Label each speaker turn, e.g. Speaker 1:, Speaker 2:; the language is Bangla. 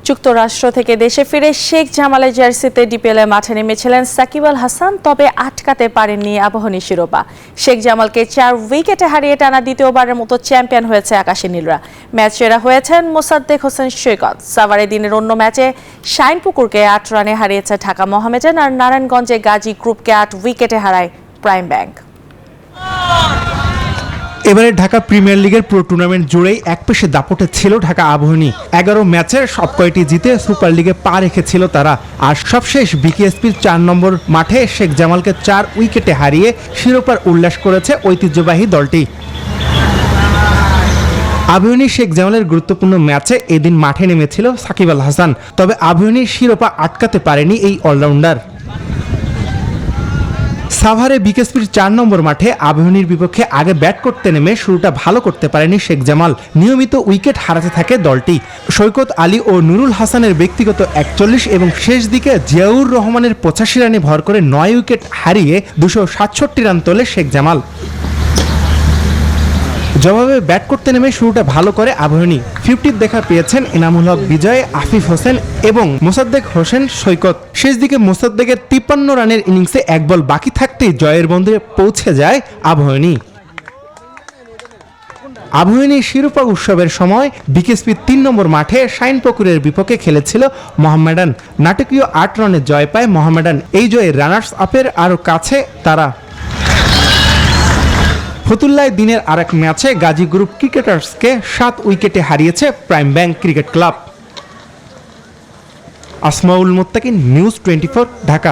Speaker 1: যুক্তরাষ্ট্র থেকে দেশে ফিরে শেখ জামালের জার্সিতে ডিপিএল মাঠে নেমেছিলেন সাকিব আল হাসান, তবে আটকাতে পারেননি আবাহনী শিরোপা। শেখ জামালকে 4 উইকেটে হারিয়ে টানা দ্বিতীয়বারের মতো চ্যাম্পিয়ন হয়েছে আকাশী নীলরা। ম্যাচ সেরা হয়েছেন মোসাদ্দেক হোসেন সৈকত। সাভারে দিনের অন্য ম্যাচে শাইনপুকুরকে 8 রানে হারিয়েছে ঢাকা মোহামেডান, আর নারায়ণগঞ্জে গাজী গ্রুপকে 8 উইকেটে হারায় প্রাইম ব্যাংক।
Speaker 2: এবারে ঢাকা প্রিমিয়ার লিগের পুরো টুর্নামেন্ট জুড়েই একপেশে দাপটে ছিল ঢাকা আবাহনী। 11 ম্যাচের সব কয়টি জিতে সুপার লিগে পা রেখেছিল তারা। আর সবশেষ বিকেএসপির 4 নম্বর মাঠে শেখ জামালকে 4 উইকেটে হারিয়ে শিরোপার উল্লাস করেছে ঐতিহ্যবাহী দলটি। আবাহনী শেখ জামালের গুরুত্বপূর্ণ ম্যাচে এদিন মাঠে নেমেছিল সাকিব আল হাসান, তবে আবাহনীর শিরোপা আটকাতে পারেনি এই অলরাউন্ডার। সাভারে বিকেএসপির 4 নম্বর মাঠে আবাহনীর বিপক্ষে আগে ব্যাট করতে নেমে শুরুটা ভালো করতে পারেনি শেখ জামাল। নিয়মিত উইকেট হারাতে থাকে দলটি। সৈকত আলী ও নুরুল হাসানের ব্যক্তিগত 41 এবং শেষ দিকে জিয়াউর রহমানের 85 রানে ভর করে 9 উইকেট হারিয়ে 267 রান তোলে শেখ জামাল। জবাবে ব্যাট করতে নেমে শুরুটা ভালো করে আবাহনী। 50 দেখা পেয়েছেন এনামুল হক বিজয়, আফিফ হোসেন এবং মোসাদ্দেক হোসেন সৈকত। শেষ দিকে মোসাদ্দেকের 53 রানের ইনিংসে 1 বল বাকি থাকতেই জয়ের বন্দরে পৌঁছে যায় আবাহনী। আবাহনীর শিরোপা উৎসবের সময় বিকেএসপির 3 নম্বর মাঠে শাইনপুকুরের বিপক্ষে খেলেছিল মোহামেডান। নাটকীয় 8 রানে জয় পায় মোহামেডান। এই জয়ে রানার্স আপের আরও কাছে তারা। ফতুল্লায় দিনের আরেক ম্যাচে গাজী গ্রুপ ক্রিকেটার্সকে 7 উইকেটে হারিয়েছে prime bank cricket club. Asmaul মুত্তাকিন, নিউজ 24, ঢাকা।